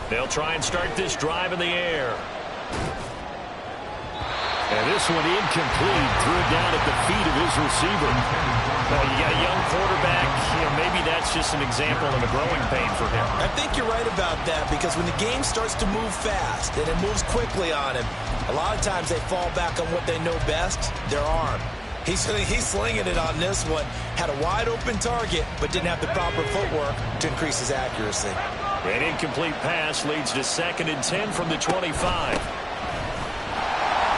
They'll try and start this drive in the air. And this one incomplete. Threw it down at the feet of his receiver. You got a young quarterback. Maybe that's just an example of a growing pain for him. I think you're right about that, because when the game starts to move fast and it moves quickly on him, a lot of times they fall back on what they know best, their arm. He's slinging it on this one. Had a wide open target, but didn't have the proper footwork to increase his accuracy. An incomplete pass leads to 2nd and 10 from the 25.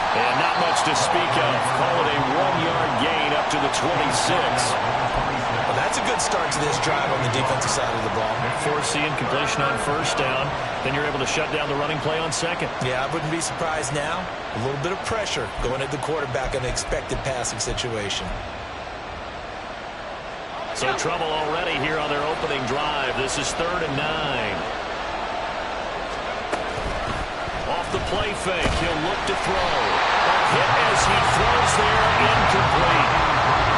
And not much to speak of. Call it a 1-yard gain up to the 26. Well, that's a good start to this drive on the defensive side of the ball. Force the incompletion on 1st down. Then you're able to shut down the running play on 2nd. Yeah, I wouldn't be surprised now. A little bit of pressure going at the quarterback in an expected passing situation. So trouble already here on their opening drive. This is 3rd and 9. Off the play fake, he'll look to throw. Hit as he throws there, incomplete.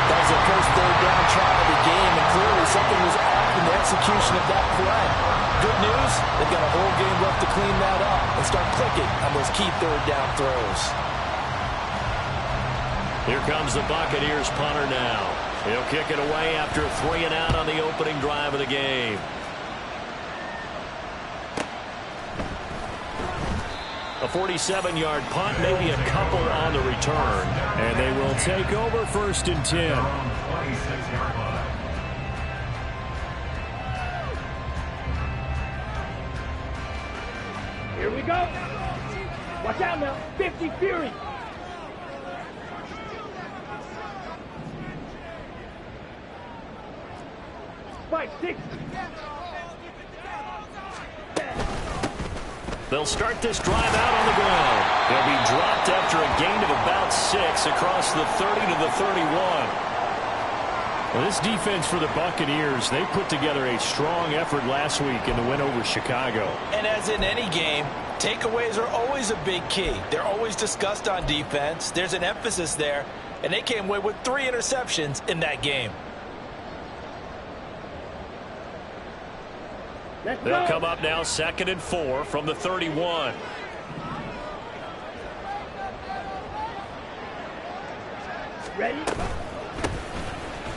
That was the first 3rd down try of the game, and clearly something was off in the execution of that play. Good news, they've got a whole game left to clean that up and start clicking on those key 3rd down throws. Here comes the Buccaneers punter now. He'll kick it away after 3 and out on the opening drive of the game. A 47-yard punt, maybe a couple on the return. And they will take over 1st and 10. Here we go. Watch out now. 50 Fury. Spike 6. They'll start this drive out on the ground. They'll be dropped after a gain of about 6 across the 30 to the 31. Well, this defense for the Buccaneers, they put together a strong effort last week in the win over Chicago. And as in any game, takeaways are always a big key. They're always discussed on defense. There's an emphasis there, and they came away with 3 interceptions in that game. They'll come up now 2nd and 4 from the 31. Ready?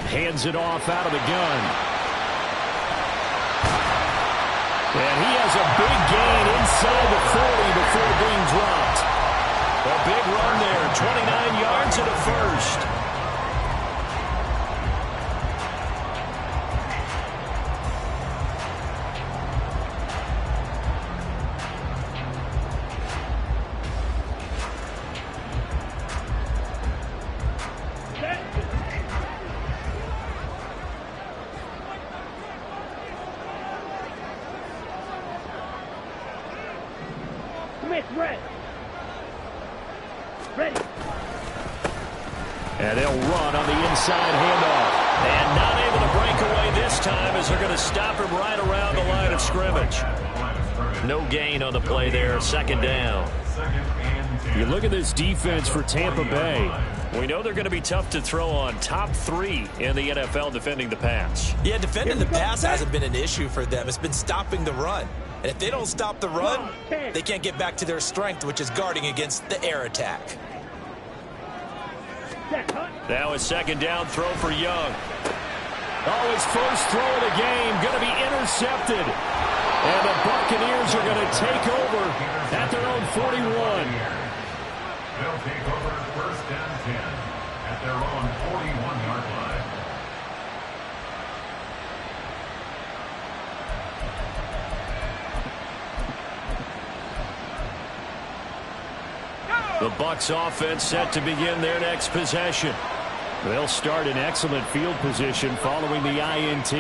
Hands it off out of the gun. And he has a big gain inside the 40 before being dropped. A big run there, 29 yards and a first. Ready. And they'll run on the inside handoff. And not able to break away this time as they're going to stop him right around the line of scrimmage. No gain on the play there, 2nd down. You look at this defense for Tampa Bay. We know they're going to be tough to throw on. Top 3 in the NFL defending the pass. Yeah, defending the pass hasn't been an issue for them. It's been stopping the run. And if they don't stop the run, they can't get back to their strength, which is guarding against the air attack. Now a 2nd down throw for Young. Oh, his first throw of the game going to be intercepted. And the Buccaneers are going to take over at their own 41. They'll take over 1st and 10 at their own 41-yard line. The Bucs offense set to begin their next possession. They'll start in excellent field position following the INT.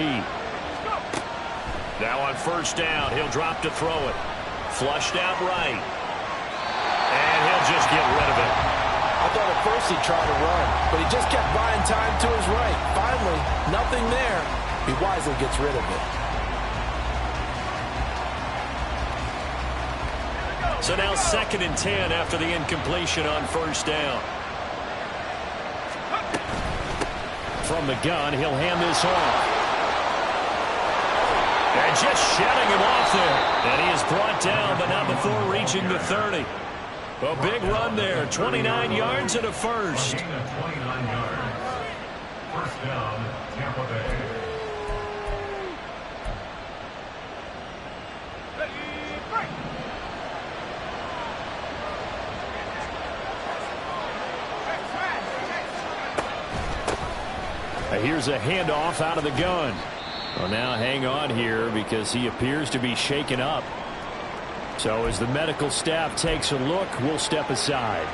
Now on 1st down, he'll drop to throw it. Flushed out right. And he'll just get rid of it. I thought at first he'd try to run, but he just kept buying time to his right. Finally, nothing there. He wisely gets rid of it. So now 2nd and 10 after the incompletion on 1st down. From the gun, he'll hand this off. And just shedding him off there. And he is brought down, but not before reaching the 30. A big run there, 29 yards and a first. 29 yards. First down, Tampa Bay. Here's a handoff out of the gun. Well, now hang on here because he appears to be shaken up. So as the medical staff takes a look, we'll step aside.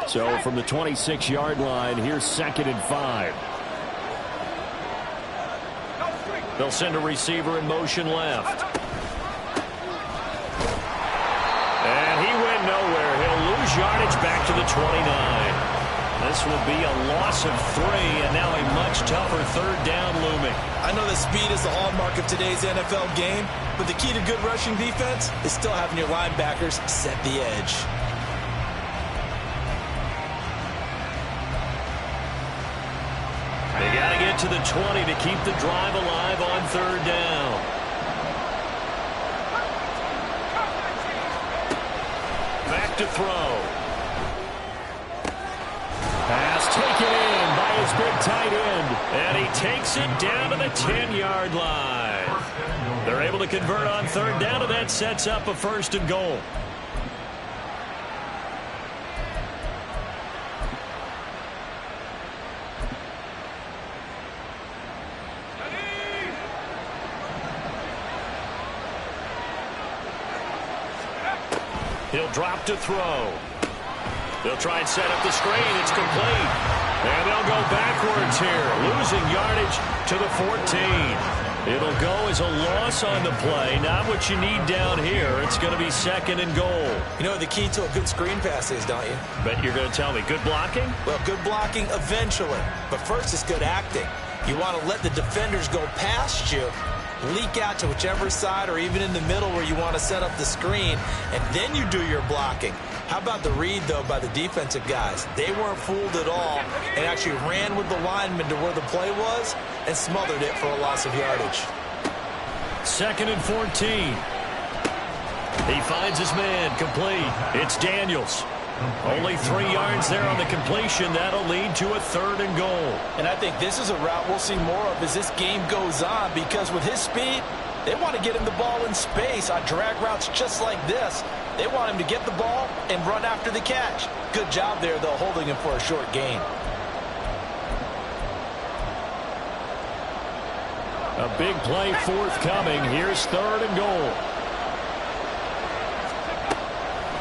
So from the 26-yard line, here's 2nd and 5. They'll send a receiver in motion left. And he went nowhere. He'll lose yardage back to the 29. This will be a loss of 3, and now a much tougher 3rd down looming. I know that speed is the hallmark of today's NFL game, but the key to good rushing defense is still having your linebackers set the edge. They got to get to the 20 to keep the drive alive on 3rd down. Back to throw. Pass taken in by his big tight end. And he takes it down to the 10-yard line. They're able to convert on 3rd down, and that sets up a 1st and goal. He'll drop to throw. They'll try and set up the screen. It's complete. And they'll go backwards here, losing yardage to the 14. It'll go as a loss on the play. Not what you need down here. It's going to be 2nd and goal. You know what the key to a good screen pass is, don't you? But you're going to tell me, good blocking? Well, good blocking eventually. But first, it's good acting. You want to let the defenders go past you, leak out to whichever side or even in the middle where you want to set up the screen, and then you do your blocking. How about the read, though, by the defensive guys? They weren't fooled at all and actually ran with the lineman to where the play was and smothered it for a loss of yardage. 2nd and 14. He finds his man complete. It's Daniels. Only 3 yards there on the completion. That'll lead to a 3rd and goal. And I think this is a route we'll see more of as this game goes on, because with his speed, they want to get him the ball in space on drag routes just like this. They want him to get the ball and run after the catch. Good job there, though, holding him for a short gain. A big play forthcoming. Here's 3rd and goal.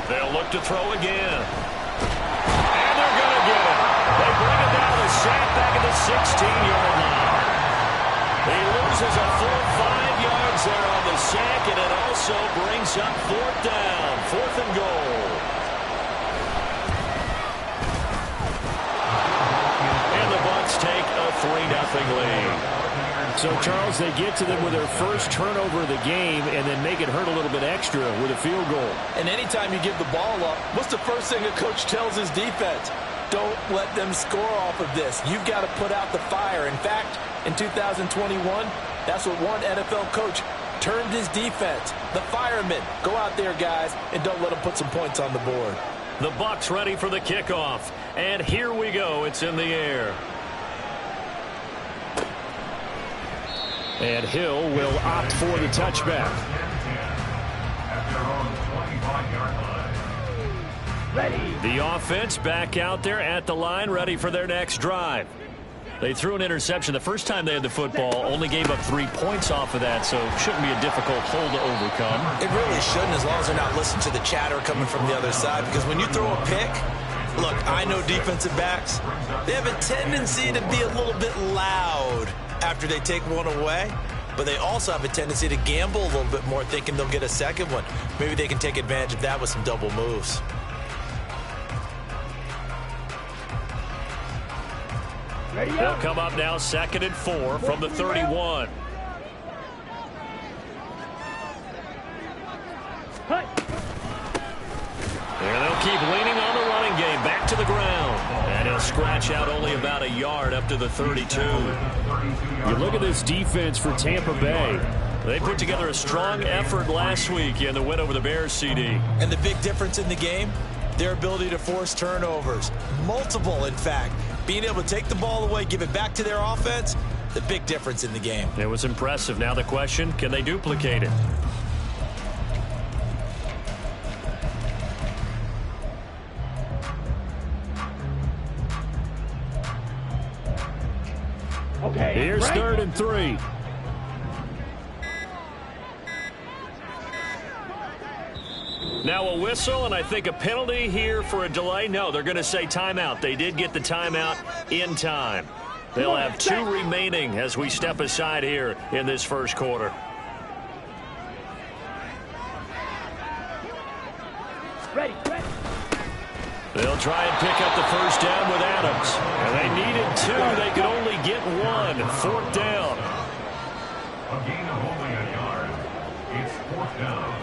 They'll look to throw again. And they're going to get it. They bring it down to sack back at the 16-yard line. He loses a full 5 yards there on the sack, and it also brings up 4th down, 4th and goal. And the Bucs take a 3-0 lead. So, Charles, they get to them with their first turnover of the game and then make it hurt a little bit extra with a field goal. And anytime you give the ball up, what's the first thing a coach tells his defense? Don't let them score off of this. You've got to put out the fire. In fact, in 2021, that's what one NFL coach termed his defense. The firemen. Go out there, guys, and don't let them put some points on the board. The Bucs ready for the kickoff. And here we go. It's in the air. And Hill will opt for the touchback. The offense back out there at the line, ready for their next drive. They threw an interception the first time they had the football, only gave up 3 points off of that, so shouldn't be a difficult hole to overcome. It really shouldn't, as long as they're not listening to the chatter coming from the other side, because when you throw a pick, look, I know defensive backs, they have a tendency to be a little bit loud after they take one away, but they also have a tendency to gamble a little bit more, thinking they'll get a second one. Maybe they can take advantage of that with some double moves. They'll come up now 2nd and 4 from the 31. ground. And he'll scratch out only about a yard up to the 32. You look at this defense for Tampa Bay. They put together a strong effort last week in the win over the Bears, CD. And the big difference in the game, their ability to force turnovers. Multiple, in fact. Being able to take the ball away, give it back to their offense, the big difference in the game. It was impressive. Now the question, can they duplicate it? Okay. Here's right. 3rd and 3. Now a whistle, and I think a penalty here for a delay. No, they're going to say timeout. They did get the timeout in time. They'll have 2 remaining as we step aside here in this first quarter. Ready. They'll try and pick up the first down with Adams. And they needed 2. They could only get 1. 4th down. A gain of only a yard. It's 4th down.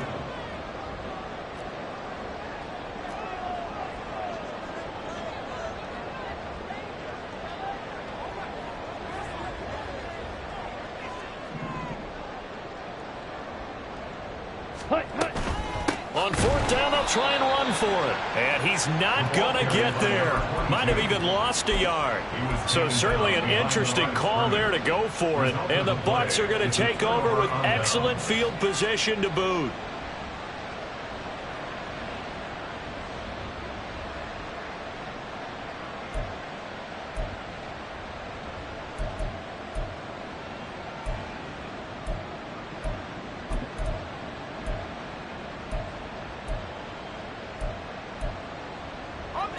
On 4th down, they'll try and run for it. And he's not going to get there. Might have even lost a yard. So certainly an interesting call there to go for it. And the Bucs are going to take over with excellent field position to boot.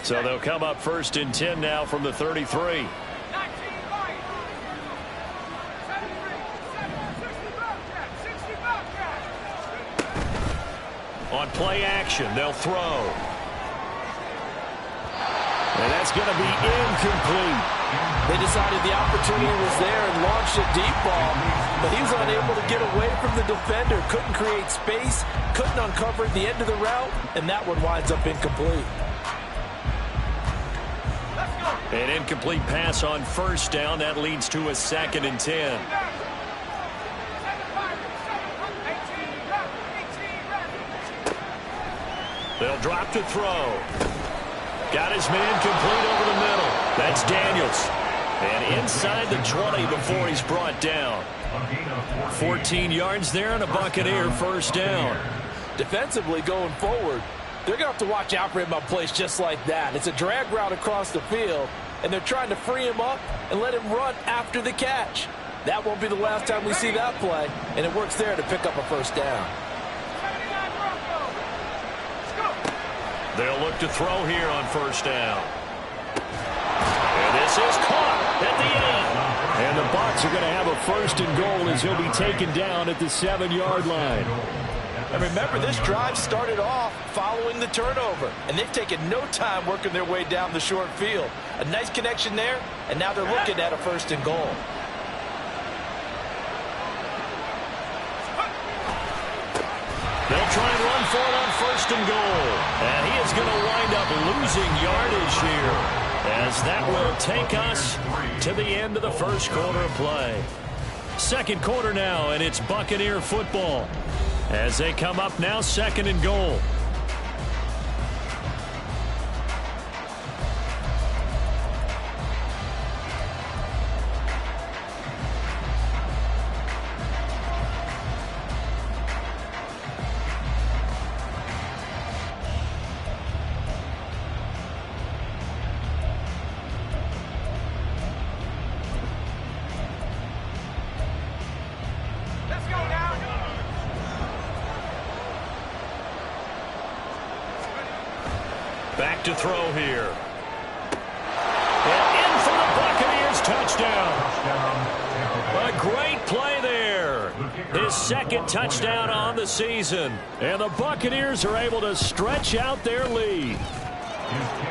So they'll come up 1st and 10 now from the 33. On play action, they'll throw. And that's going to be incomplete. They decided the opportunity was there and launched a deep ball, but he was unable to get away from the defender, couldn't create space, couldn't uncover the end of the route, and that one winds up incomplete. An incomplete pass on 1st down. That leads to a 2nd and 10. They'll drop to throw. Got his man complete over the middle. That's Daniels. And inside the 20 before he's brought down. 14 yards there and a Buccaneer 1st down. Defensively going forward, they're going to have to watch out for him on plays just like that. It's a drag route across the field, and they're trying to free him up and let him run after the catch. That won't be the last time we see that play, and it works there to pick up a 1st down. They'll look to throw here on 1st down. And this is caught at the end. And the Bucs are going to have a 1st and goal as he'll be taken down at the 7-yard line. And remember, this drive started off following the turnover, and they've taken no time working their way down the short field. A nice connection there, and now they're looking at a 1st and goal. They'll try and run for it on 1st and goal. And he is going to wind up losing yardage here, as that will take us to the end of the first quarter of play. Second quarter now, and it's Buccaneer football as they come up now 2nd and goal. Back to throw here. And in for the Buccaneers, touchdown. A great play there. His 2nd touchdown on the season. And the Buccaneers are able to stretch out their lead.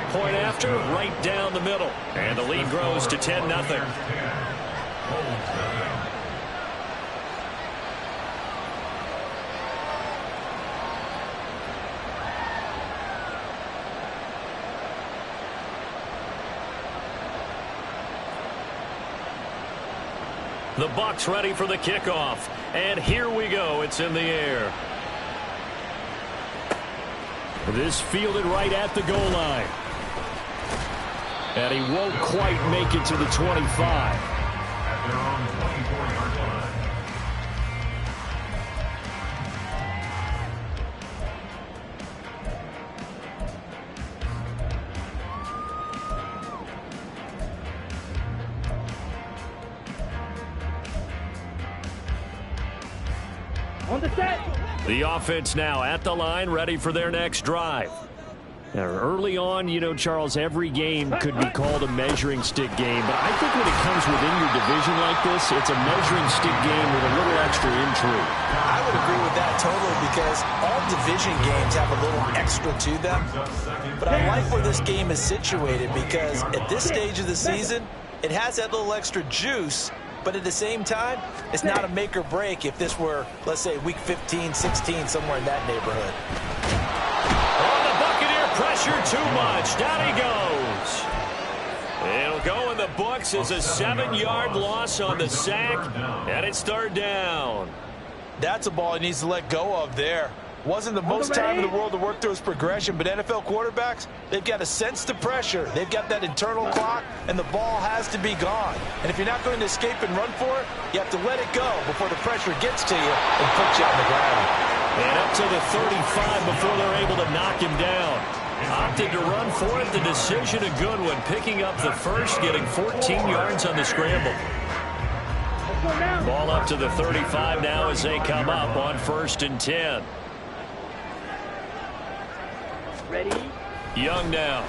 Point after, right down the middle. And the lead grows to 10-0. The Bucs ready for the kickoff. And here we go. It's in the air. This fielded right at the goal line. And he won't quite make it to the 25. At their own 24-yard line. On the set. The offense now at the line, ready for their next drive. Now, early on, you know, Charles, every game could be called a measuring stick game, but I think when it comes within your division like this, it's a measuring stick game with a little extra intrigue. I would agree with that totally because all division games have a little extra to them. But I like where this game is situated because at this stage of the season, it has that little extra juice. But at the same time, it's not a make or break if this were, let's say, week 15, 16, somewhere in that neighborhood. On the Buccaneer, pressure too much. Down he goes. It'll go in the books as a 7-yard loss on the sack, and it's third down. That's a ball he needs to let go of there. Wasn't the most time in the world to work through his progression, but NFL quarterbacks, they've got a sense to pressure. They've got that internal clock, and the ball has to be gone. And if you're not going to escape and run for it, you have to let it go before the pressure gets to you and puts you on the ground. And up to the 35 before they're able to knock him down. Opted to run for it. The decision a good one. Picking up the first, getting 14 yards on the scramble. Ball up to the 35 now as they come up on 1st and 10. Ready? Young now.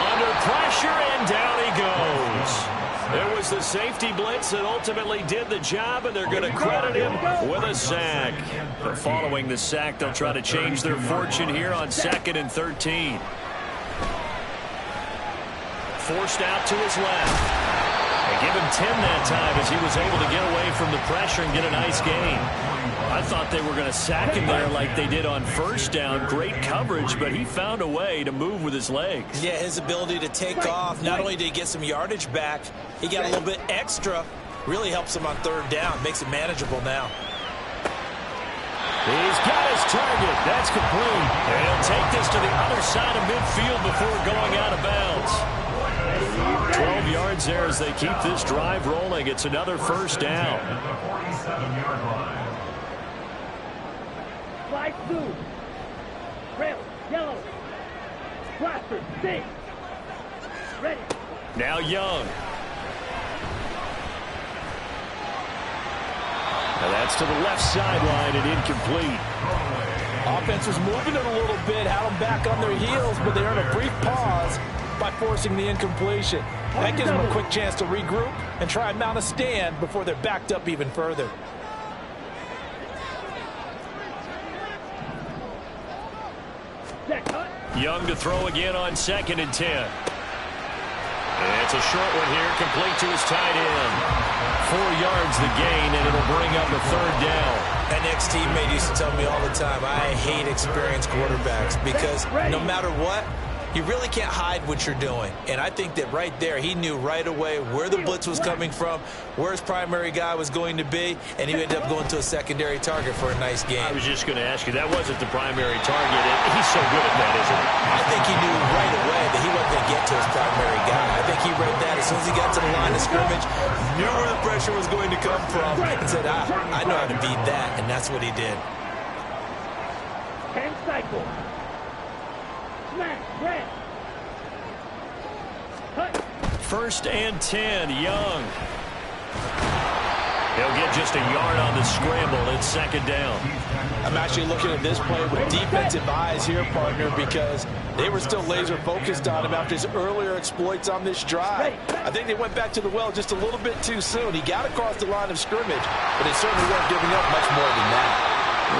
Under pressure, and down he goes. It was the safety blitz that ultimately did the job, and they're going to credit him with a sack. But following the sack, they'll try to change their fortune here on 2nd and 13. Forced out to his left. And give him 10 that time as he was able to get away from the pressure and get a nice gain. I thought they were going to sack him there like they did on 1st down. Great coverage, but he found a way to move with his legs. Yeah, his ability to take off, not only did he get some yardage back, he got a little bit extra. Really helps him on 3rd down, makes it manageable now. He's got his target. That's complete. And he'll take this to the other side of midfield before going out of bounds. 12 yards there as they keep this drive rolling. It's another 1st down. At the 47-yard line. Slide through. Red, yellow. Blaster, six. Ready. Now Young. Now that's to the left sideline and incomplete. Offense was moving it a little bit, had them back on their heels, but they earned a brief pause by forcing the incompletion. That gives them a quick chance to regroup and try and mount a stand before they're backed up even further. Young to throw again on 2nd and 10. And it's a short one here, complete to his tight end. 4 yards the gain, and it'll bring up a 3rd down. An ex-teammate used to tell me all the time, I hate experienced quarterbacks because no matter what, you really can't hide what you're doing. And I think that right there, he knew right away where the blitz was coming from, where his primary guy was going to be, and he ended up going to a secondary target for a nice game. I was just going to ask you, that wasn't the primary target. He's so good at that, isn't he? I think he knew right away that he wasn't going to get to his primary guy. I think he read that as soon as he got to the line of scrimmage, knew where the pressure was going to come from, and said, I know how to beat that, and that's what he did. 10 cycles. Smash, red. 1st and 10, Young. He'll get just a yard on the scramble. It's 2nd down. I'm actually looking at this play with defensive eyes here, partner, because they were still laser focused on him after his earlier exploits on this drive. I think they went back to the well just a little bit too soon. He got across the line of scrimmage, but they certainly weren't giving up much more than that.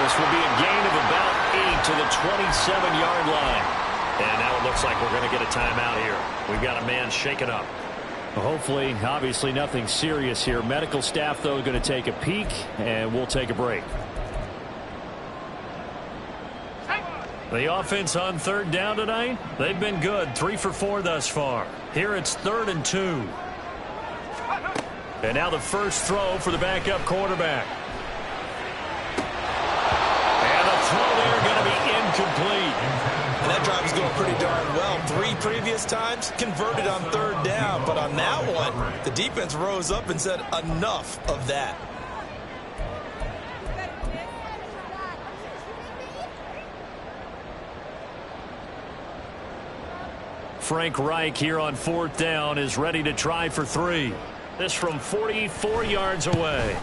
This will be a gain of about 8 to the 27-yard line. And now it looks like we're going to get a timeout here. We've got a man shaken up. Hopefully, obviously nothing serious here. Medical staff, though, going to take a peek, and we'll take a break. The offense on 3rd down tonight, they've been good. 3 for 4 thus far. Here it's 3rd and 2. And now the first throw for the backup quarterback. And the throw there going to be incomplete. And that drive is going pretty darn well. 3 previous times, converted on 3rd down. But on that one, the defense rose up and said, enough of that. Frank Reich here on 4th down is ready to try for 3. This from 44 yards away.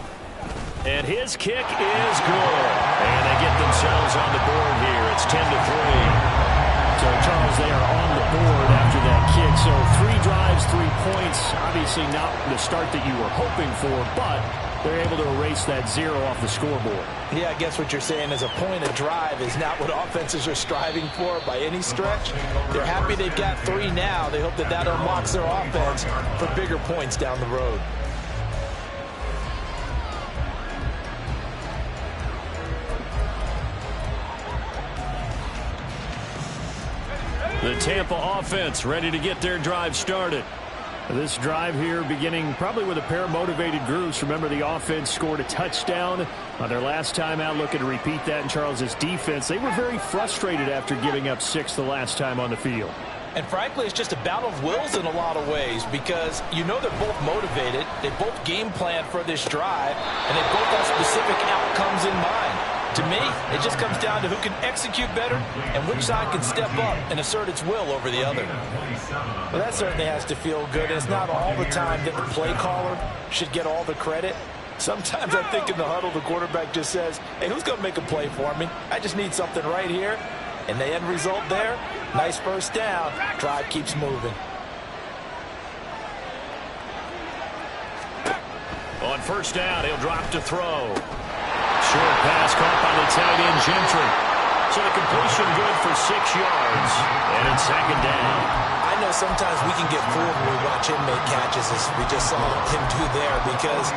And his kick is good. And they get themselves on the board here. It's 10-3. So, Charles, they are on the board after that kick. So 3 drives, 3 points. Obviously not the start that you were hoping for, but they're able to erase that 0 off the scoreboard. Yeah, I guess what you're saying is a point of drive is not what offenses are striving for by any stretch. They're happy they've got 3 now. They hope that that unlocks their offense for bigger points down the road. The Tampa offense ready to get their drive started. This drive here beginning probably with a pair of motivated groups. Remember, the offense scored a touchdown on their last time out, looking to repeat that in Charles's defense. They were very frustrated after giving up 6 the last time on the field. And frankly, it's just a battle of wills in a lot of ways because you know they're both motivated. They both game plan for this drive, and they both have specific outcomes in mind. To me, it just comes down to who can execute better and which side can step up and assert its will over the other. Well, that certainly has to feel good. It's not all the time that the play caller should get all the credit. Sometimes I think in the huddle, the quarterback just says, hey, who's going to make a play for me? I just need something right here. And the end result there, nice first down. Drive keeps moving. On first down, he'll drop to throw. Short pass caught by the tight end, Gentry. So the completion good for 6 yards. And it's 2nd down. I know sometimes we can get fooled when we watch him make catches, as we just saw him do there, because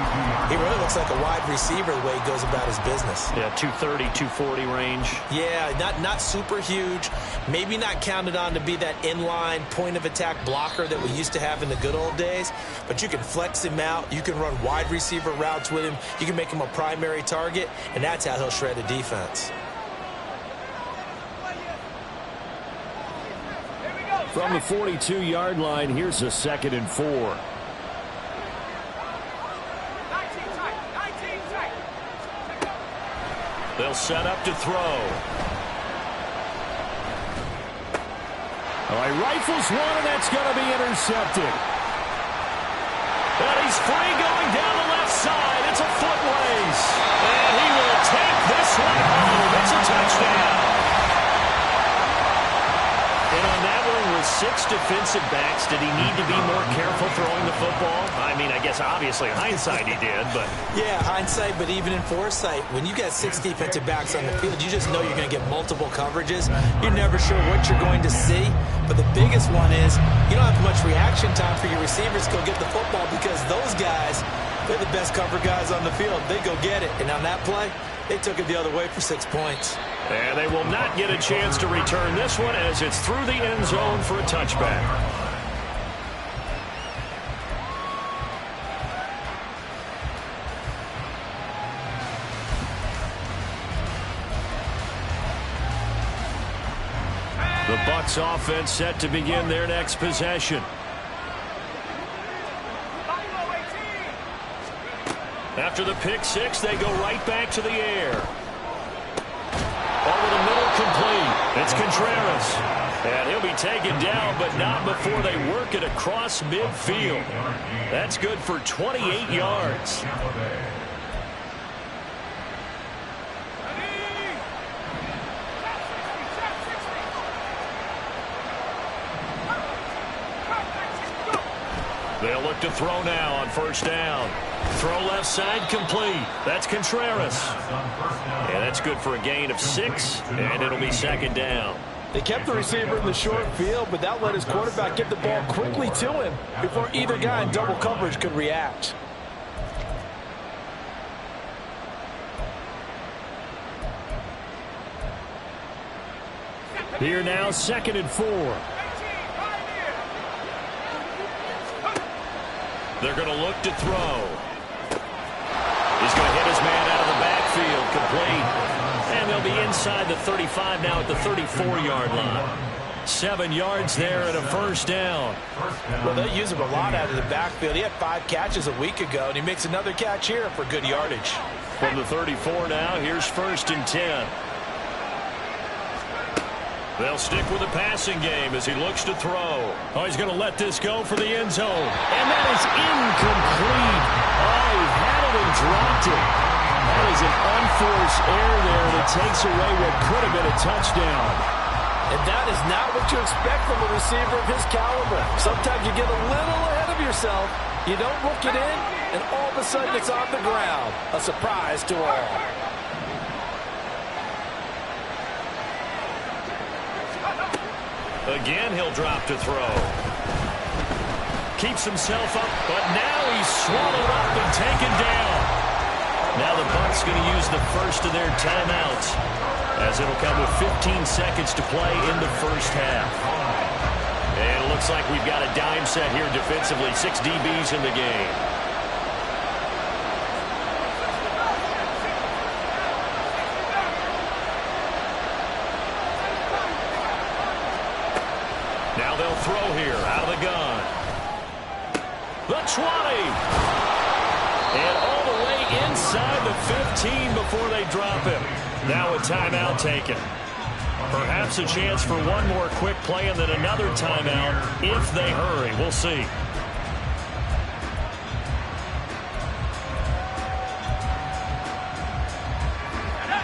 he really looks like a wide receiver the way he goes about his business. Yeah, 230, 240 range. Yeah, not super huge. Maybe not counted on to be that inline point-of-attack blocker that we used to have in the good old days, but you can flex him out. You can run wide receiver routes with him. You can make him a primary target, and that's how he'll shred a defense. From the 42-yard line, here's a 2nd and 4. They'll set up to throw. All right, rifles one, and that's going to be intercepted. And he's free going down the left side. It's a foot race. And he will take this one home. It's a touchdown. And on that one, with 6 defensive backs, did he need to be more careful throwing the football? I mean, I guess obviously hindsight he did, but... Yeah, hindsight, but even in foresight, when you got 6 defensive backs on the field, you just know you're going to get multiple coverages. You're never sure what you're going to see. But the biggest one is you don't have much reaction time for your receivers to go get the football because those guys, they're the best cover guys on the field. They go get it. And on that play, they took it the other way for 6 points. And they will not get a chance to return this one as it's through the end zone for a touchback. The Bucs offense set to begin their next possession. After the pick 6, they go right back to the air. Over the middle, complete. It's Contreras. And he'll be taken down, but not before they work it across midfield. That's good for 28 yards. They'll look to throw now on first down. Throw left side, complete. That's Contreras. And that's good for a gain of 6, and it'll be 2nd down. They kept the receiver in the short field, but that let his quarterback get the ball quickly to him before either guy in double coverage could react. Here now, 2nd and 4. They're going to look to throw. He's going to hit his man out of the backfield, complete. And they'll be inside the 35 now at the 34-yard line. 7 yards there and a first down. Well, they use him a lot out of the backfield. He had 5 catches a week ago, and he makes another catch here for good yardage. From the 34 now, here's 1st and 10. They'll stick with the passing game as he looks to throw. Oh, he's going to let this go for the end zone. And that is incomplete. Oh, he had it and dropped it. That is an unforced error there, and it takes away what could have been a touchdown. And that is not what you expect from a receiver of his caliber. Sometimes you get a little ahead of yourself. You don't look it in, and all of a sudden it's on the ground. A surprise to all. Again, he'll drop to throw. Keeps himself up, but now he's swallowed up and taken down. Now the Bucs going to use the first of their timeouts, as it'll come with 15 seconds to play in the first half. And it looks like we've got a dime set here defensively. 6 DBs in the game. Now they'll throw here out of the gun. The 20. And all the way inside the 15 before they drop him. Now a timeout taken. Perhaps a chance for one more quick play and then another timeout if they hurry. We'll see.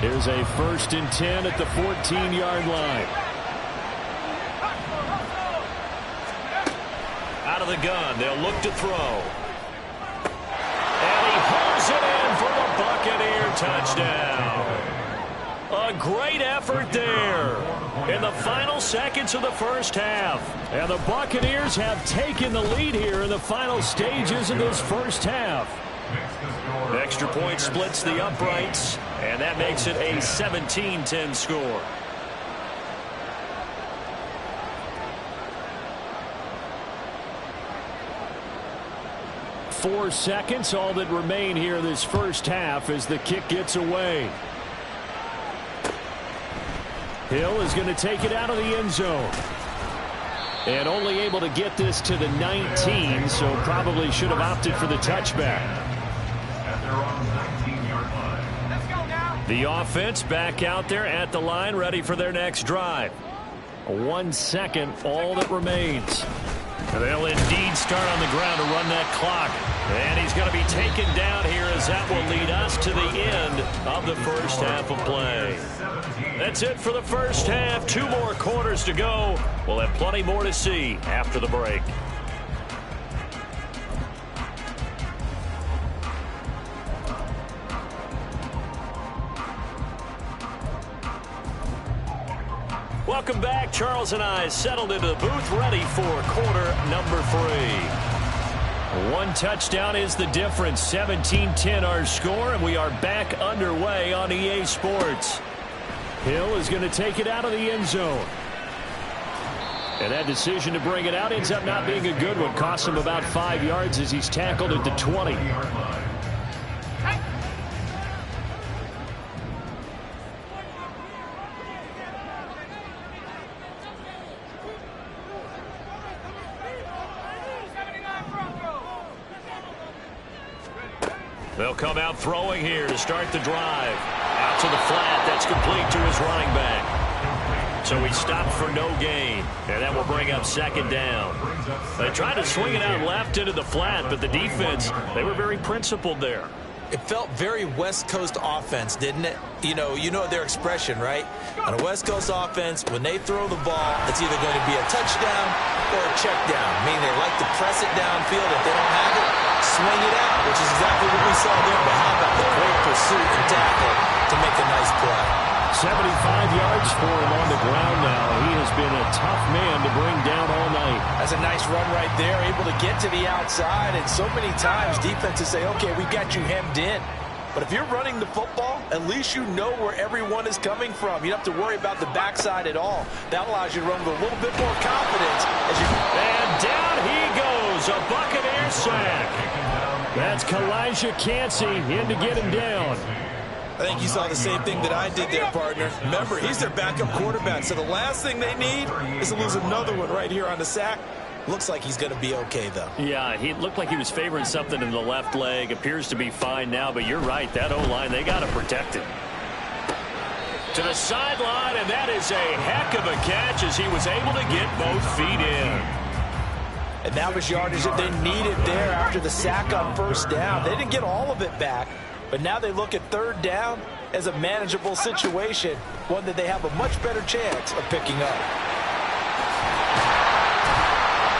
Here's a 1st and 10 at the 14-yard line. Out of the gun, they'll look to throw. And he hauls it in for the Buccaneer touchdown. A great effort there in the final seconds of the first half. And the Buccaneers have taken the lead here in the final stages of this first half. Extra point splits the uprights, and that makes it a 17-10 score. Four seconds, all that remain here this first half as the kick gets away. Hill is going to take it out of the end zone. And only able to get this to the 19, so probably should have opted for the touchback. At their own 19-yard line. Let's go now. The offense back out there at the line, ready for their next drive. 1 second, all that remains. They'll indeed start on the ground to run that clock. And he's going to be taken down here as that will lead us to the end of the first half of play. That's it for the first half. 2 more quarters to go. We'll have plenty more to see after the break. Welcome back. Charles and I settled into the booth, ready for quarter number 3. 1 touchdown is the difference. 17-10 our score, and we are back underway on EA Sports. Hill is going to take it out of the end zone. And that decision to bring it out ends up not being a good one. Costs him about 5 yards as he's tackled at the 20. They'll come out throwing here to start the drive. Out to the flat. That's complete to his running back. So he stopped for no gain. And that will bring up 2nd down. They tried to swing it out left into the flat, but the defense, they were very principled there. It felt very West Coast offense, didn't it? You know their expression, right? On a West Coast offense, when they throw the ball, it's either going to be a touchdown or a check down, meaning they like to press it downfield. If they don't have it, swing it out, which is exactly what we saw there. But how about the great pursuit and tackle to make a nice play? 75 yards for him on the ground now. He has been a tough man to bring down all night. That's a nice run right there, able to get to the outside. And so many times defenses say, okay, we've got you hemmed in. But if you're running the football, at least you know where everyone is coming from. You don't have to worry about the backside at all. That allows you to run with a little bit more confidence. And down he goes goes, a Buccaneer sack. That's Kalijah Cansey in to get him down. I think you saw the same thing that I did there, partner. Remember, he's their backup quarterback, so the last thing they need is to lose another one right here on the sack. Looks like he's going to be okay, though. Yeah, he looked like he was favoring something in the left leg. Appears to be fine now, but you're right. That O-line, they got to protect it. To the sideline, and that is a heck of a catch as he was able to get both feet in. And that was yardage that they needed there after the sack on first down. They didn't get all of it back, but now they look at third down as a manageable situation, one that they have a much better chance of picking up.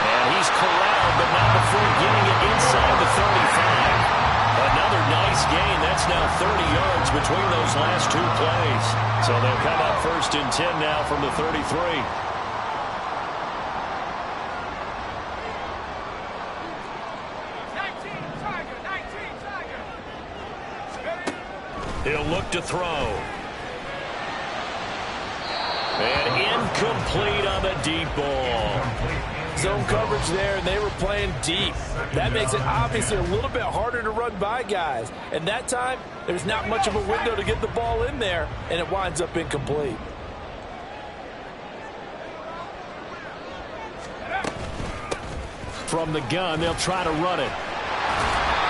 And he's corralled, but not before getting it inside the 35. Another nice gain. That's now 30 yards between those last two plays. So they'll come up 1st and 10 now from the 33. He'll look to throw. And incomplete on the deep ball. Zone coverage there, and they were playing deep. That makes it obviously a little bit harder to run by guys. And that time, there's not much of a window to get the ball in there, and it winds up incomplete. From the gun, they'll try to run it.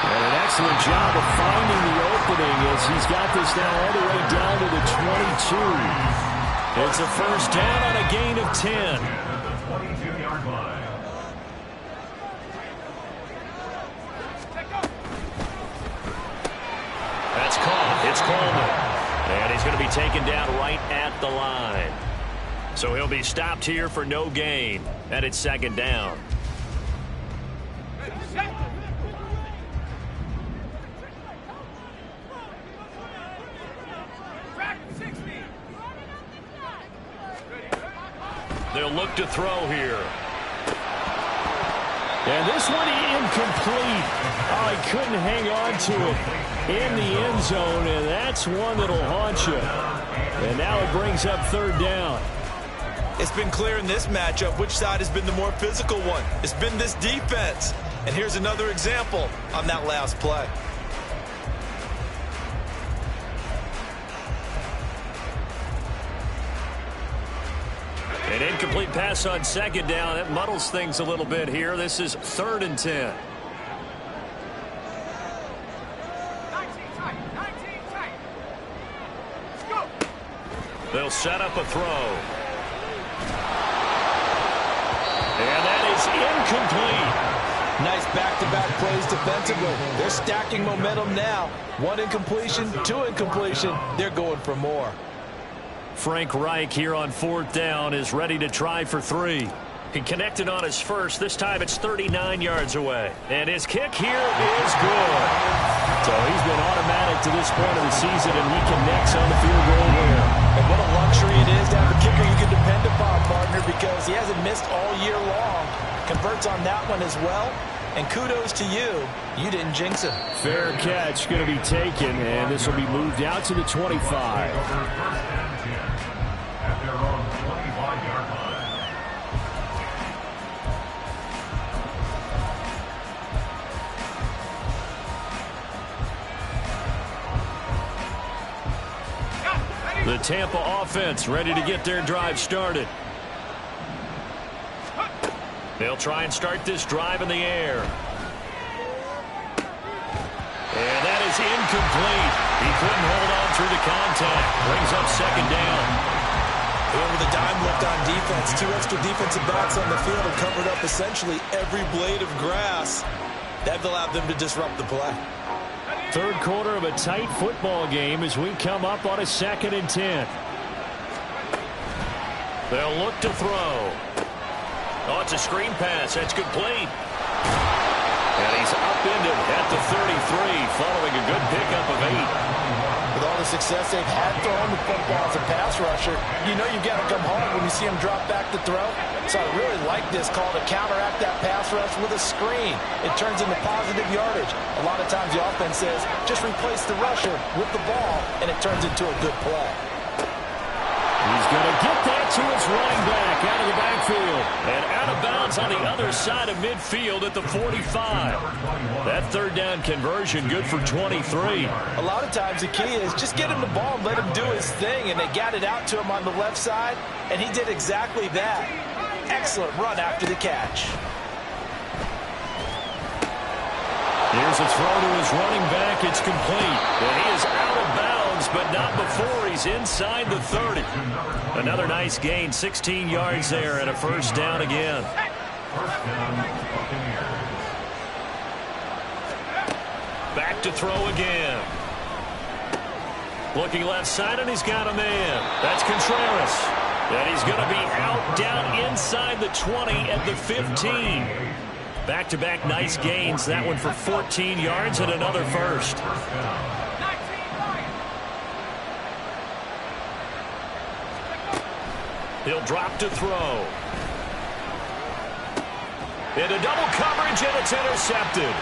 And an excellent job of finding the opening as he's got this now all the way down to the 22. It's a first down on a gain of 10. 22-yard line. That's caught. It's Coleman. And he's going to be taken down right at the line. So he'll be stopped here for no gain. And it's 2nd down. They'll look to throw here. And this one incomplete. Oh, he couldn't hang on to it in the end zone, and that's one that'll haunt you. And now it brings up 3rd down. It's been clear in this matchup which side has been the more physical one. It's been this defense. And here's another example on that last play. An incomplete pass on 2nd down. That muddles things a little bit here. This is 3rd and 10. They'll set up a throw. And that is incomplete. Nice back-to-back plays defensively. They're stacking momentum now. 1 incompletion, 2 incompletion. They're going for more. Frank Reich here on 4th down is ready to try for 3. He connected on his first. This time it's 39 yards away. And his kick here is good. So he's been automatic to this point of the season, and he connects on the field goal there. And what a luxury it is to have a kicker you can depend upon, partner, because he hasn't missed all year long. Converts on that one as well. And kudos to you. You didn't jinx him. Fair catch going to be taken, and this will be moved out to the 25. At their own 25-yard line. The Tampa offense ready to get their drive started. They'll try and start this drive in the air. And that is incomplete. He couldn't hold on through the contact. Brings up 2nd down. And with a dime left on defense, 2 extra defensive backs on the field and covered up essentially every blade of grass. That allowed them to disrupt the play. 3rd quarter of a tight football game as we come up on a 2nd and 10. They'll look to throw. Oh, it's a screen pass. That's complete. And he's upended at the 33 following a good pickup of 8. With all the success they've had throwing the football as a pass rusher, you know you've got to come home when you see him drop back to throw. So I really like this call to counteract that pass rush with a screen. It turns into positive yardage. A lot of times the offense says, just replace the rusher with the ball, and it turns into a good play. He's going to get that to his running back out of the backfield. And out of bounds on the other side of midfield at the 45. That third down conversion good for 23. A lot of times the key is just get him the ball and let him do his thing. And they got it out to him on the left side, and he did exactly that. Excellent run after the catch. Here's a throw to his running back. It's complete. And he is out of bounds, but not before he's inside the 30. Another nice gain, 16 yards there, and a first down again. Back to throw again. Looking left side, and he's got a man. That's Contreras. And he's going to be out down inside the 20 at the 15. Back-to-back nice gains. That one for 14 yards and another first. He'll drop to throw. Into double coverage, and it's intercepted.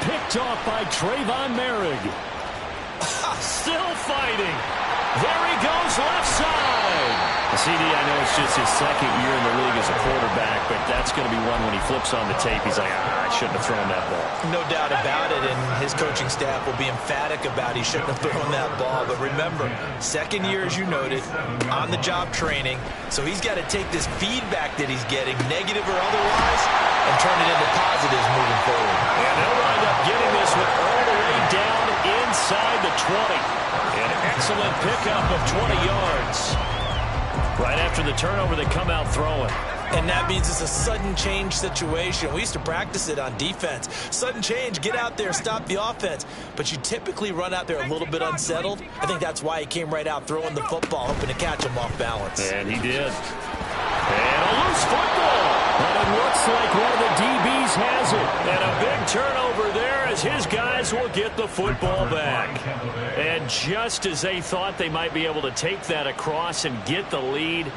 Picked off by Trayvon Merrick. Still fighting. There he goes, left side. CD, I know it's just his second year in the league as a quarterback, but that's going to be one when he flips on the tape. He's like, I shouldn't have thrown that ball. No doubt about it, and his coaching staff will be emphatic about he shouldn't have thrown that ball. But remember, second year, as you noted, on-the-job training, so he's got to take this feedback that he's getting, negative or otherwise, and turn it into positives moving forward. And they'll wind up getting this one all the way down inside the 20. An excellent pickup of 20 yards. Right after the turnover, they come out throwing. And that means it's a sudden change situation. We used to practice it on defense. Sudden change, get out there, stop the offense. But you typically run out there a little bit unsettled. I think that's why he came right out throwing the football, hoping to catch him off balance. And he did. And a loose football. And it looks like one of the DBs has it. And a big turnover there as his guys will get the football back. And just as they thought they might be able to take that across and get the lead,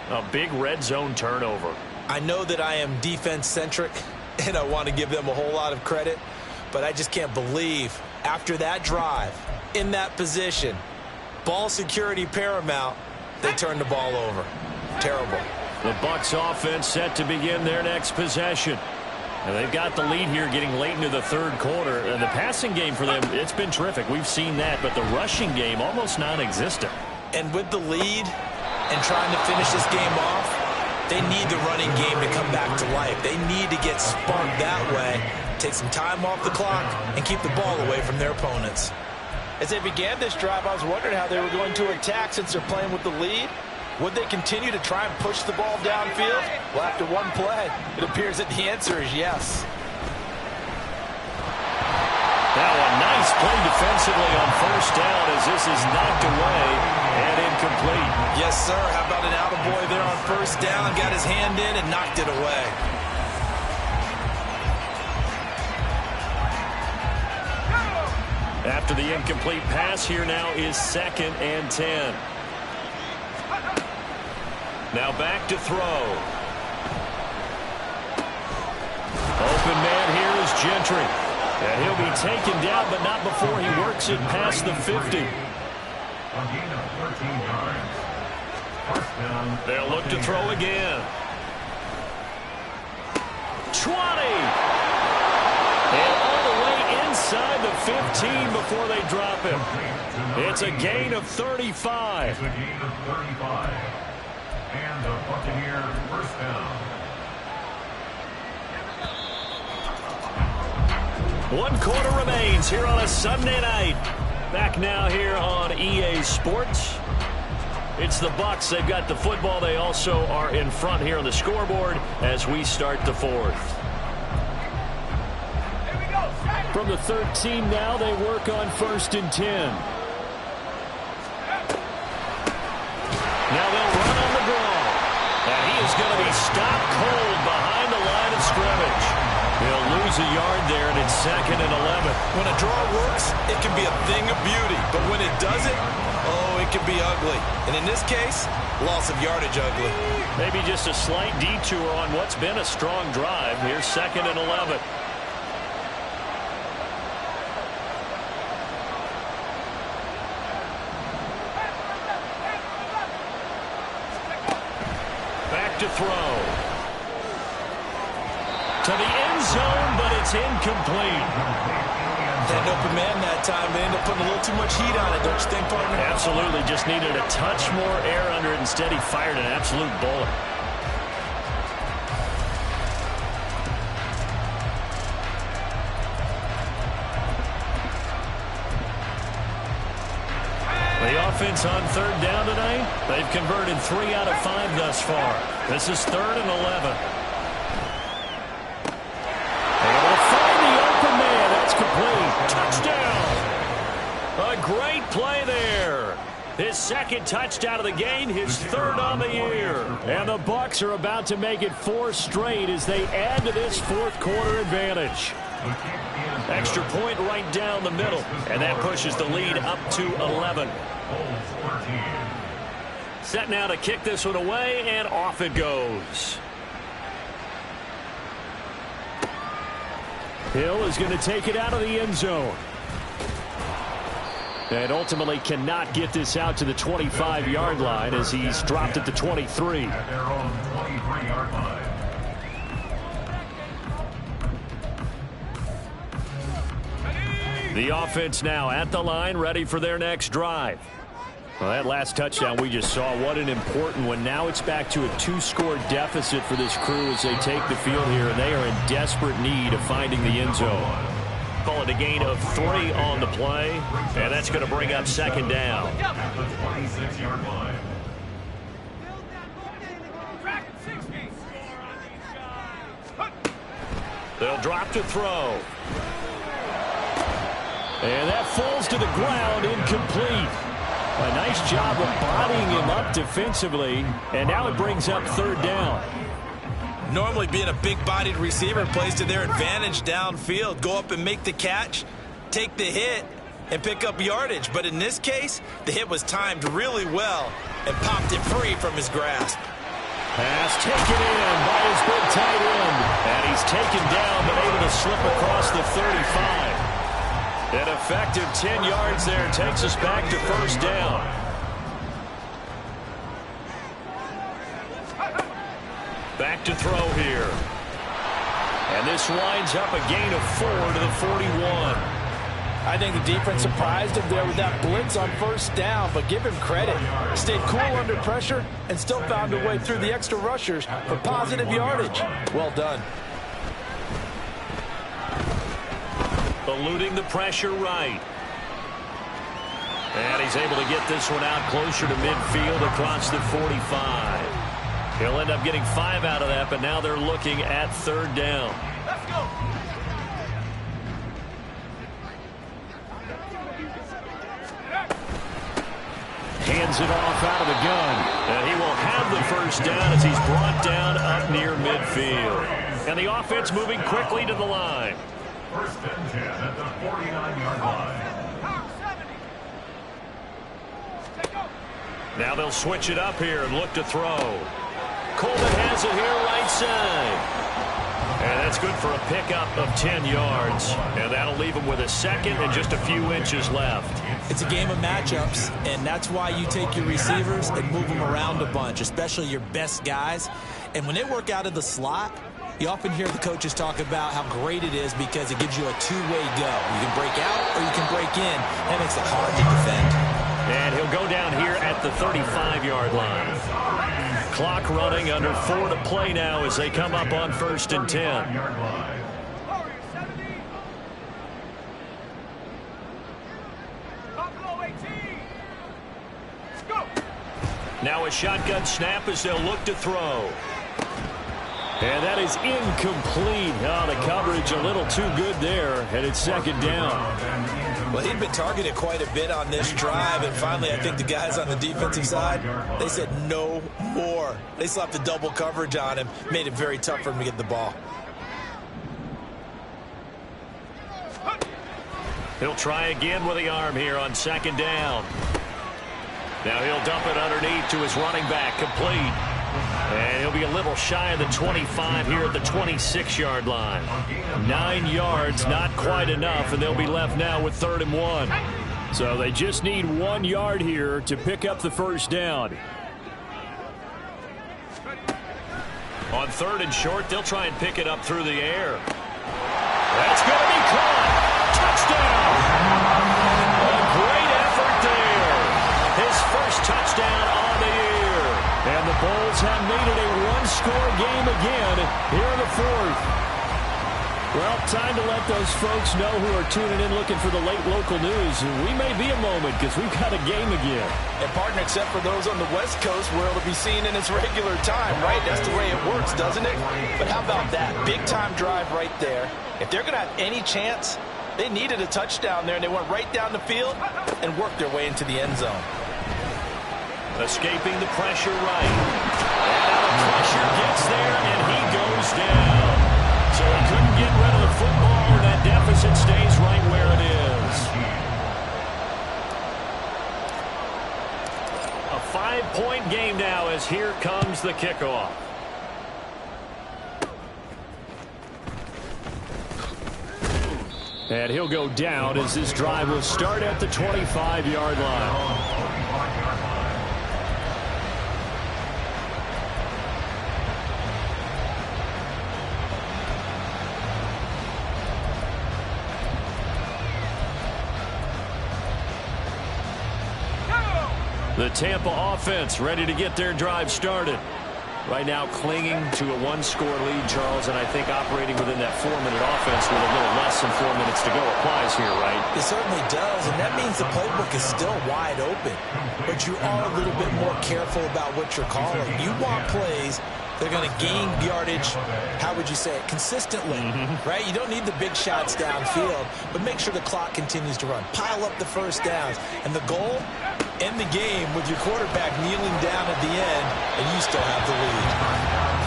a big red zone turnover. I know that I am defense-centric, and I want to give them a whole lot of credit, but I just can't believe after that drive, in that position, ball security paramount, they turned the ball over. Terrible. The Bucs offense set to begin their next possession. And they've got the lead here getting late into the third quarter. And the passing game for them, it's been terrific. We've seen that. But the rushing game, almost non-existent. And with the lead and trying to finish this game off, they need the running game to come back to life. They need to get sparked that way, take some time off the clock, and keep the ball away from their opponents. As they began this drive, I was wondering how they were going to attack since they're playing with the lead. Would they continue to try and push the ball downfield? Well, after one play, it appears that the answer is yes. Now a nice play defensively on first down as this is knocked away and incomplete. Yes, sir. How about an attaboy there on first down? Got his hand in and knocked it away. After the incomplete pass, here now is 2nd and 10. Now back to throw. Open man here is Gentry. And he'll be taken down, but not before he works it past the 50. They'll look to throw again. 20! And all the way inside the 15 before they drop him. It's a gain of 35. It's a gain of 35. And the Buccaneer first down. 1 quarter remains here on a Sunday night. Back now here on EA Sports. It's the Bucs. They've got the football. They also are in front here on the scoreboard as we start the 4th. From the 13 now, they work on 1st and 10. Now they'll run on the draw. And he is going to be stopped cold behind the line of scrimmage. He'll lose a yard there, and it's 2nd and 11. When a draw works, it can be a thing of beauty. But when it doesn't, oh, it can be ugly. And in this case, loss of yardage ugly. Maybe just a slight detour on what's been a strong drive. Here's 2nd and 11. to throw. To the end zone, but it's incomplete. Had an open man that time. They ended up putting a little too much heat on it, don't you think, partner? Absolutely. Just needed a touch more air under it. Instead, he fired an absolute bullet. The offense on third down tonight, they've converted 3 out of 5 thus far. This is 3rd and 11. Able to find the open man. That's complete. Touchdown. A great play there. His second touchdown of the game, his 3rd on the year. And the Bucs are about to make it 4 straight as they add to this 4th quarter advantage. Extra point right down the middle, and that pushes the lead up to 11. Set now to kick this one away, and off it goes. Hill is going to take it out of the end zone. And ultimately cannot get this out to the 25-yard line as he's dropped at the 23. At their own 23-yard line. The offense now at the line, ready for their next drive. Well, that last touchdown we just saw, what an important one. Now it's back to a 2-score deficit for this crew as they take the field here, and they are in desperate need of finding the end zone. Call it a gain of 3 on the play, and that's going to bring up 2nd down. At the 26-yard line. They'll drop to throw. And that falls to the ground, incomplete. A nice job of bodying him up defensively, and now it brings up 3rd down. Normally being a big-bodied receiver plays to their advantage downfield. Go up and make the catch, take the hit, and pick up yardage. But in this case, the hit was timed really well and popped it free from his grasp. Pass taken in by his big tight end. And he's taken down, but able to slip across the 35. An effective 10 yards there takes us back to 1st down. Back to throw here. And this winds up a gain of 4 to the 41. I think the defense surprised him there with that blitz on 1st down, but give him credit. Stayed cool under pressure and still found a way through the extra rushers for positive yardage. Well done. Eluding the pressure right. And he's able to get this one out closer to midfield across the 45. He'll end up getting 5 out of that, but now they're looking at 3rd down. Let's go. Hands it off out of the gun. And he will have the 1st down as he's brought down up near midfield. And the offense moving quickly to the line. 1st and 10 at the 49-yard line. Now they'll switch it up here and look to throw. Coleman has it here right side. And that's good for a pickup of 10 yards. And that'll leave him with a 2nd and just a few inches left. It's a game of matchups, and that's why you take your receivers and move them around a bunch, especially your best guys. And when they work out of the slot, you often hear the coaches talk about how great it is because it gives you a 2-way go. You can break out or you can break in. That makes it hard to defend. And he'll go down here at the 35-yard line. Clock running, under 4 to play now as they come up on 1st and 10. Now a shotgun snap as they'll look to throw. And that is incomplete. Oh, the coverage a little too good there, and it's 2nd down. Well, he'd been targeted quite a bit on this drive, and finally I think the guys on the defensive side, they said no more. They slapped the double coverage on him, made it very tough for him to get the ball. He'll try again with the arm here on 2nd down. Now he'll dump it underneath to his running back, complete. And he'll be a little shy of the 25 here at the 26-yard line. 9 yards, not quite enough, and they'll be left now with 3rd and 1. So they just need 1 yard here to pick up the 1st down. On 3rd and short, they'll try and pick it up through the air. That's going to be caught. Touchdown. A great effort there. His first touchdown on the year. And the Bulls have made it a one-score game again here in the 4th. Well, time to let those folks know who are tuning in looking for the late local news. We may be a moment because we've got a game again. And, partner, except for those on the West Coast where it'll be seen in its regular time, right? That's the way it works, doesn't it? But how about that? Big-time drive right there. If they're going to have any chance, they needed a touchdown there, and they went right down the field and worked their way into the end zone. Escaping the pressure right. And now the pressure gets there, and he goes down. So he couldn't get rid of the football, and that deficit stays right where it is. A 5-point game now as here comes the kickoff. And he'll go down as this drive will start at the 25-yard line. The Tampa offense ready to get their drive started. Right now clinging to a one-score lead, Charles, and I think operating within that 4-minute offense with a little less than 4 minutes to go applies here, right? It certainly does, and that means the playbook is still wide open. But you are a little bit more careful about what you're calling. You want plays that are going to gain yardage, how would you say it, consistently, right? You don't need the big shots downfield, but make sure the clock continues to run. Pile up the first downs. And the goal, end the game with your quarterback kneeling down at the end, and you still have the lead.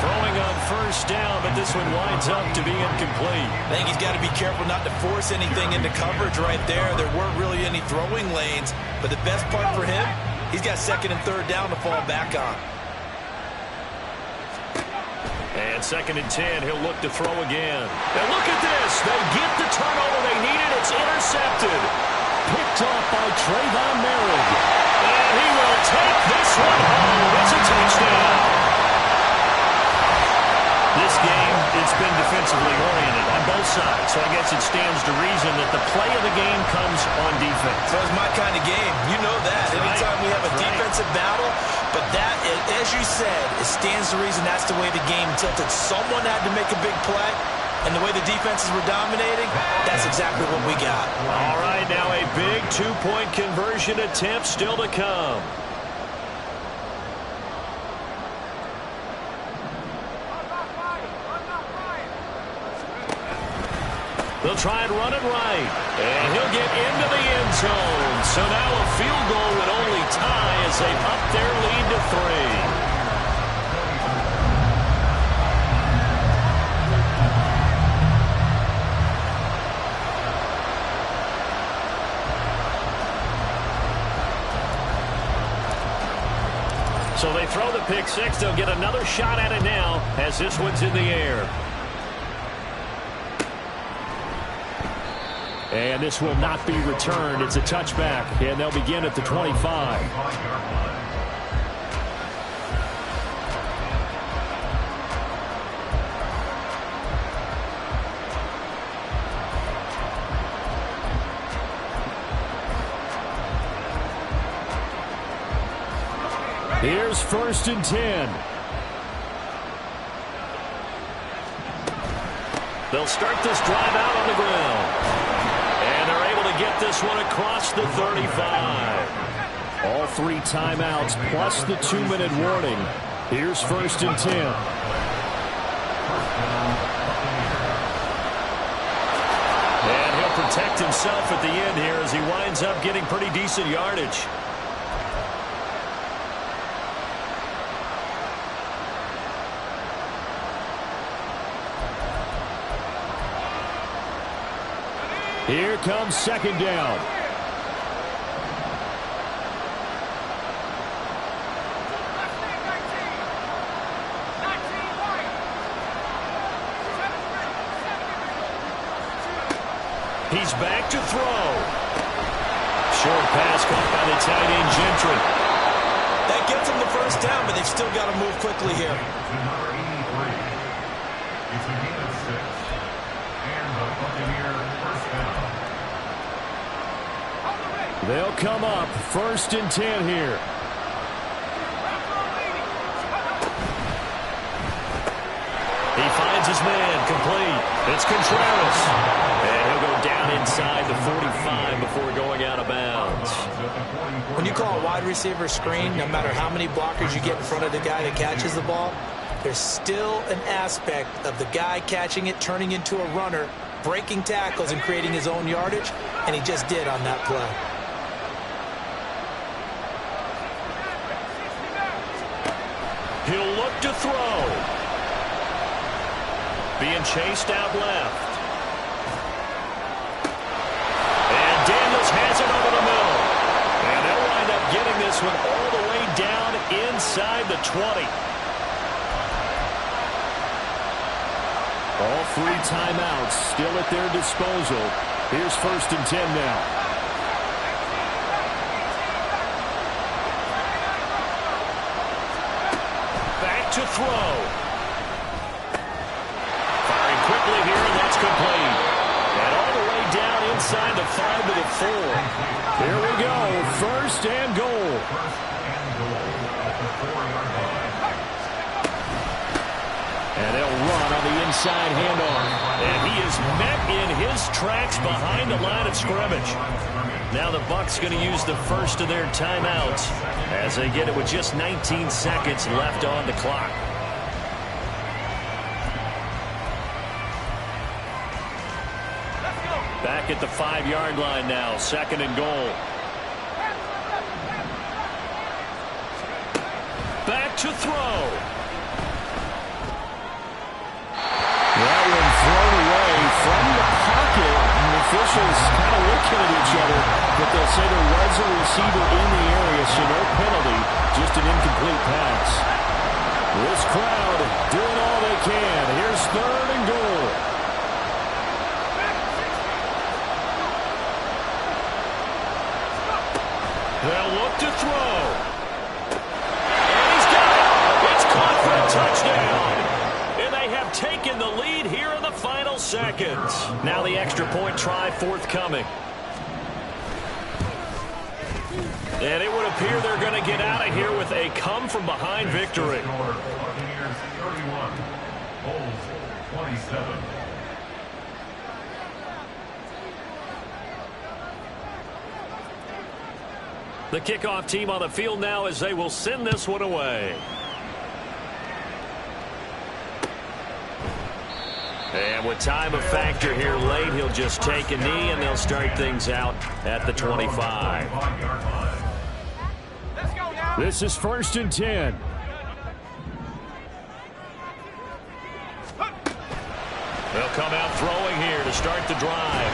Throwing on first down, but this one winds up to be incomplete. I think he's got to be careful not to force anything into coverage right there. There weren't really any throwing lanes, but the best part for him, he's got 2nd and 3rd down to fall back on. And 2nd and 10, he'll look to throw again. And look at this. They get the turnover they needed. It's intercepted. Picked off by Trayvon Merrick. And he will take this one home. It's a touchdown. This game, it's been defensively oriented on both sides. So I guess it stands to reason that the play of the game comes on defense. So it's my kind of game. You know that. Anytime we have a defensive battle, but that, as you said, it stands to reason that's the way the game tilted. Someone had to make a big play, and the way the defenses were dominating, that's exactly what we got. All right, now a big 2-point conversion attempt still to come. They'll try and run it right. And he'll get into the end zone. So now a field goal would only tie as they up their lead to 3. So they throw the pick six. They'll get another shot at it now as this one's in the air. And this will not be returned. It's a touchback, and they'll begin at the 25. Here's 1st and 10. They'll start this drive out on the ground. And they're able to get this one across the 35. All 3 timeouts plus the 2-minute warning. Here's 1st and 10. And he'll protect himself at the end here as he winds up getting pretty decent yardage. Here comes 2nd down. He's back to throw. Short pass caught by the tight end Gentry. That gets him the first down, but they've still got to move quickly here. To number 83. It's a gain of 6. And the Buccaneer first down. They'll come up 1st and 10 here. He finds his man, complete. It's Contreras. And he'll go down inside the 45 before going out of bounds. When you call a wide receiver screen, no matter how many blockers you get in front of the guy that catches the ball, there's still an aspect of the guy catching it, turning into a runner, breaking tackles and creating his own yardage, and he just did on that play. He'll look to throw. Being chased out left. And Daniels has it over the middle. And they'll wind up getting this one all the way down inside the 20. All 3 timeouts still at their disposal. Here's 1st and 10 now. Back to throw. Quickly here, and that's complete. And all the way down inside the 5 to the 4. Here we go, 1st and goal. At the 4-yard line. And they'll run on the inside handoff. And he is met in his tracks behind the line of scrimmage. Now the Bucs going to use the first of their timeouts as they get it with just 19 seconds left on the clock. Back at the 5-yard line now, 2nd and goal. Back to throw. That one thrown away from the pocket. And the officials kind of looking at each other, but they'll say there was a receiver in the area, so no penalty, just an incomplete pass. This crowd doing all they can. Here's 3rd and goal. They'll look to throw. And he's got it. It's caught for a touchdown. And they have taken the lead here in the final seconds. Now the extra point try forthcoming. And it would appear they're going to get out of here with a come-from-behind victory. Buccaneers 31. Bulls 27. The kickoff team on the field now as they will send this one away. And with time a factor here late, he'll just take a knee and they'll start things out at the 25. This is 1st and 10. They'll come out throwing here to start the drive.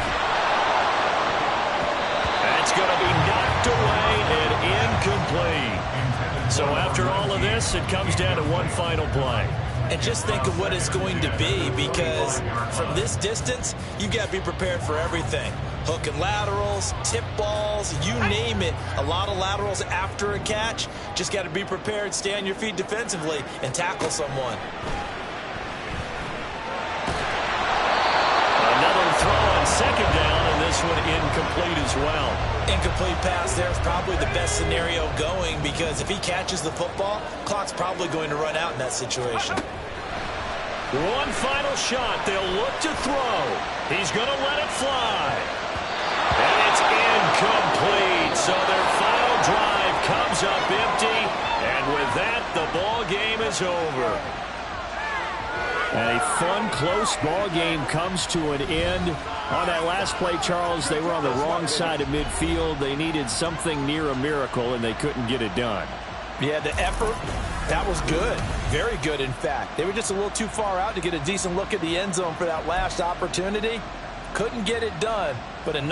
That's going to be knocked away and incomplete. So after all of this, it comes down to one final play. And just think of what it's going to be, because from this distance, you've got to be prepared for everything. Hook and laterals, tip balls, you name it. A lot of laterals after a catch. Just got to be prepared, stay on your feet defensively, and tackle someone. Another throw on 2nd down, and this one incomplete as well. Incomplete pass there is probably the best scenario going, because if he catches the football, clock's probably going to run out in that situation. One final shot. They'll look to throw. He's going to let it fly. And it's incomplete. So their final drive comes up empty. And with that, the ball game is over. And a fun, close ball game comes to an end. On that last play, Charles, they were on the wrong side of midfield. They needed something near a miracle, and they couldn't get it done. Yeah, the effort, that was good. Very good, in fact. They were just a little too far out to get a decent look at the end zone for that last opportunity. Couldn't get it done, but a nice